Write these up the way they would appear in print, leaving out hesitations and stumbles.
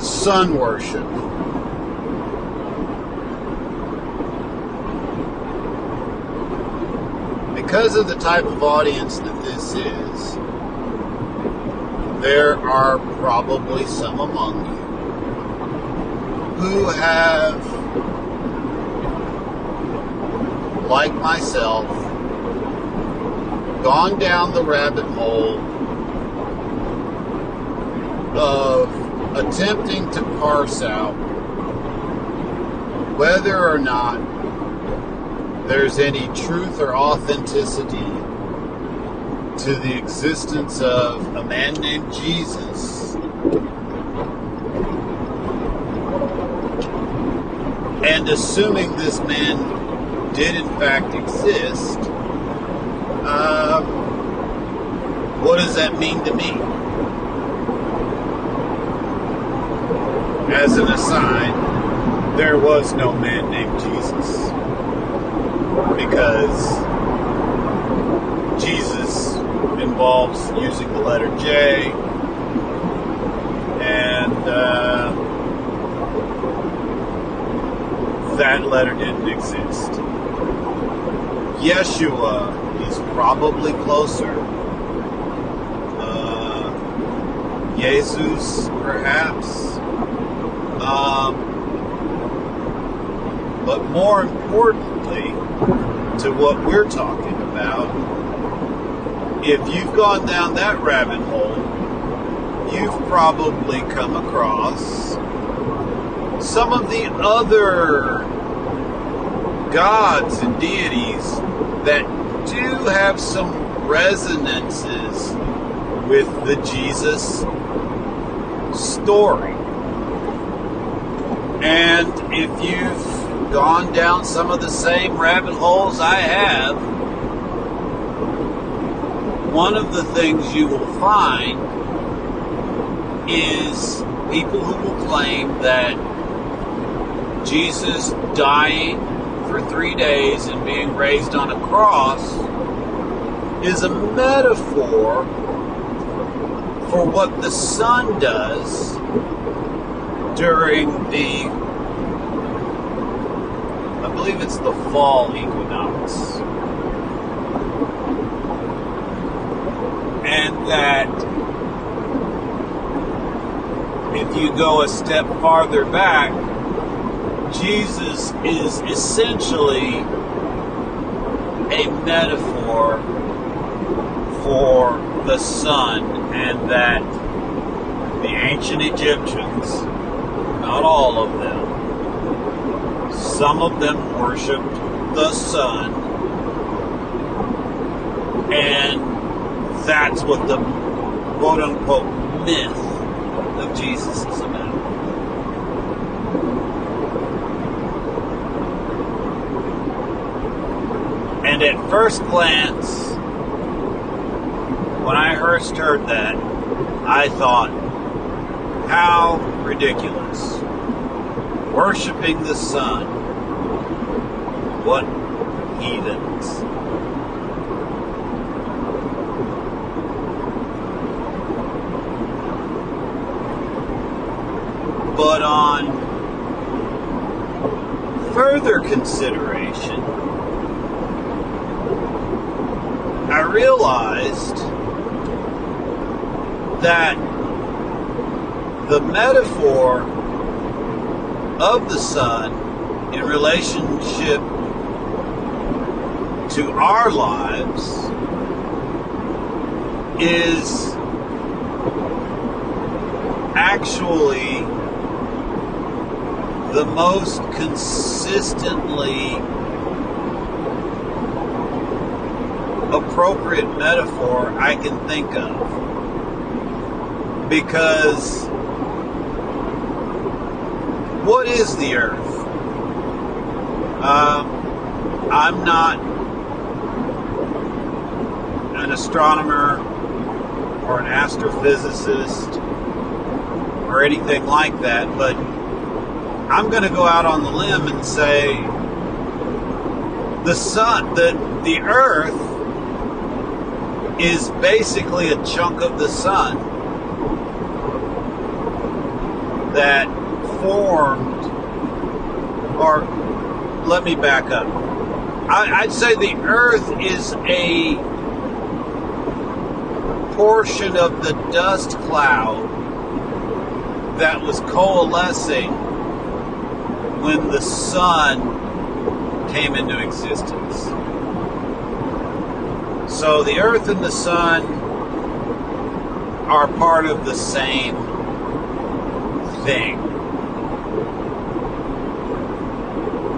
sun worship. Because of the type of audience that this is, there are probably some among you who have, like myself, gone down the rabbit hole of attempting to parse out whether or not there's any truth or authenticity to the existence of a man named Jesus, and assuming this man did in fact exist, what does that mean to me? As an aside, there was no man named Jesus, because Jesus involves using the letter J, and that letter didn't exist. Yeshua is probably closer. Jesus, perhaps. But more importantly, to what we're talking about, if you've gone down that rabbit hole, you've probably come across some of the other gods and deities that do have some resonances with the Jesus story. And if you've gone down some of the same rabbit holes I have, one of the things you will find is people who will claim that Jesus dying for 3 days and being raised on a cross is a metaphor for what the sun does during the, I believe it's the fall equinox. And that if you go a step farther back, Jesus is essentially a metaphor for the sun, and that the ancient Egyptians, not all of them, some of them worshipped the sun, and that's what the quote-unquote myth of Jesus is about. And at first glance, when I first heard that, I thought, how ridiculous. Worshipping the sun. What heathens. But on further consideration, I realized that the metaphor of the sun in relationship to our lives is actually the most consistently appropriate metaphor I can think of. Because what is the earth? I'm not an astronomer or an astrophysicist or anything like that, but I'm going to go out on the limb and say the sun, the earth is basically a chunk of the sun. that formed, or let me back up. I'd say the Earth is a portion of the dust cloud that was coalescing when the sun came into existence. So the Earth and the sun are part of the same thing.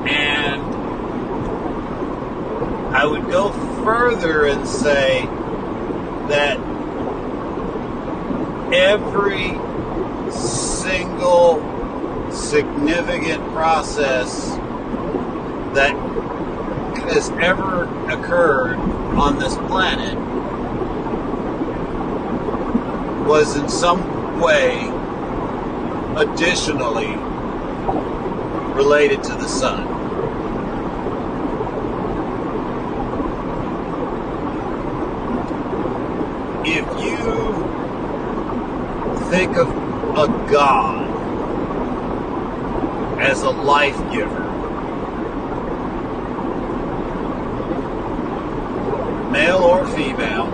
And I would go further and say that every single significant process that has ever occurred on this planet was in some way additionally related to the sun. If you think of a God as a life giver, male or female,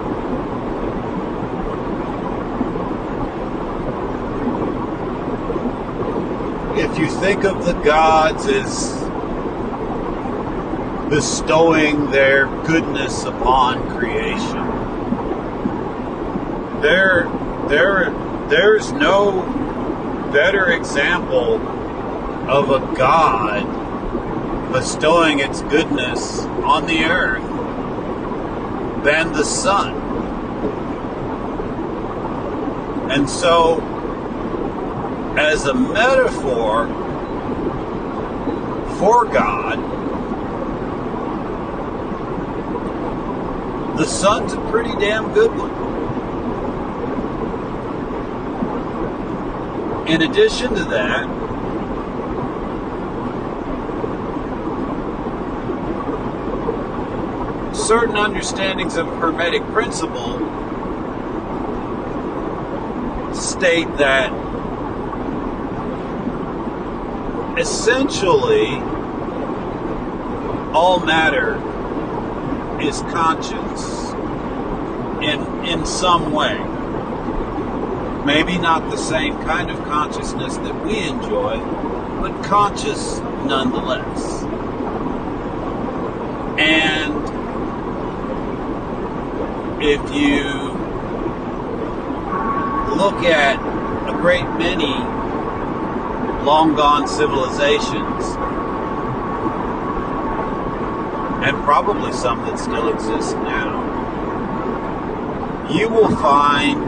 if you think of the gods as bestowing their goodness upon creation, there's no better example of a God bestowing its goodness on the earth than the sun. And so, as a metaphor for God, the sun's a pretty damn good one. In addition to that, certain understandings of Hermetic principle state that essentially all matter is conscious in some way. Maybe not the same kind of consciousness that we enjoy, but conscious nonetheless. And if you look at a great many long gone civilizations, and probably some that still exist now, you will find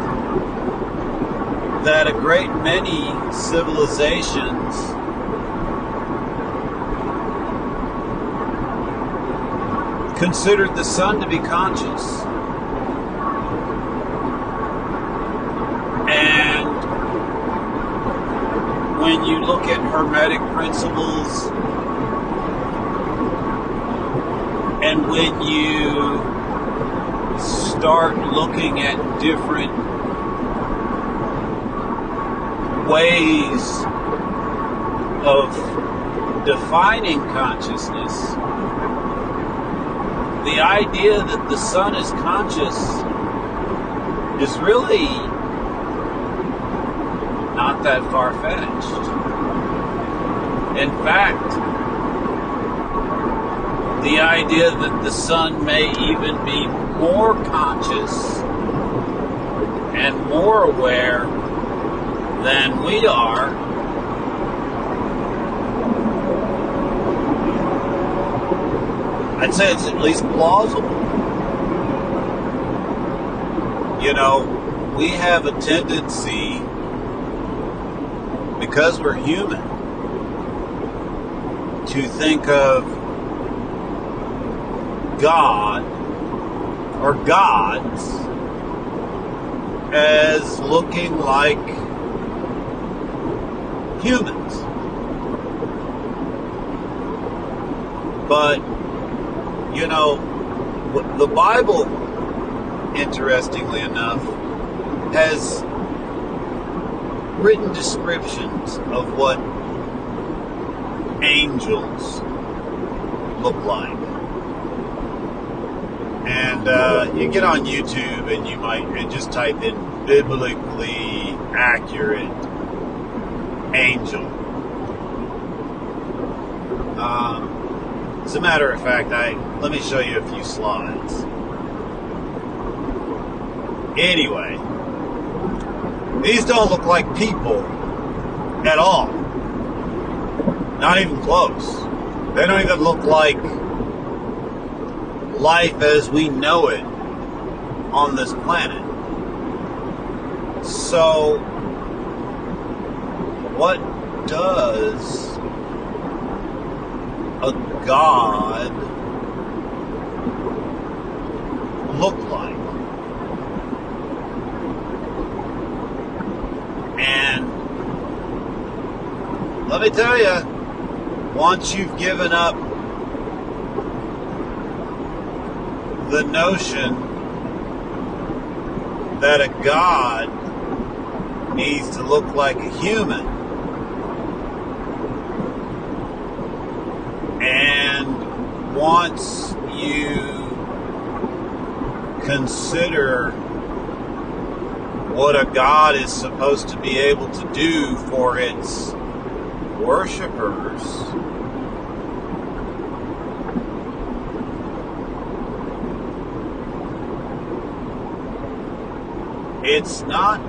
that a great many civilizations considered the sun to be conscious. And when you look at Hermetic principles, and when you start looking at different ways of defining consciousness, the idea that the sun is conscious is really not that far-fetched. In fact, the idea that the sun may even be more conscious and more aware than we are I'd say it's at least plausible. You know, we have a tendency, because we're human, to think of God or gods as looking like humans. But, you know, the Bible, interestingly enough, has written descriptions of what angels look like. And you get on YouTube and you might just type in biblically accurate angel. As a matter of fact, let me show you a few slides. Anyway, these don't look like people at all. Not even close. They don't even look like life as we know it on this planet. So, what does a God look like? And let me tell you, once you've given up the notion that a God needs to look like a human, and once you consider what a God is supposed to be able to do for its worshipers, it's not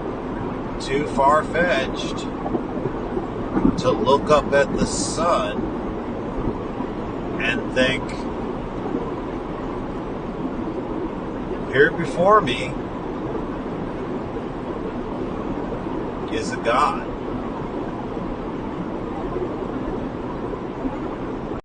too far-fetched to look up at the sun and think, here before me is a God.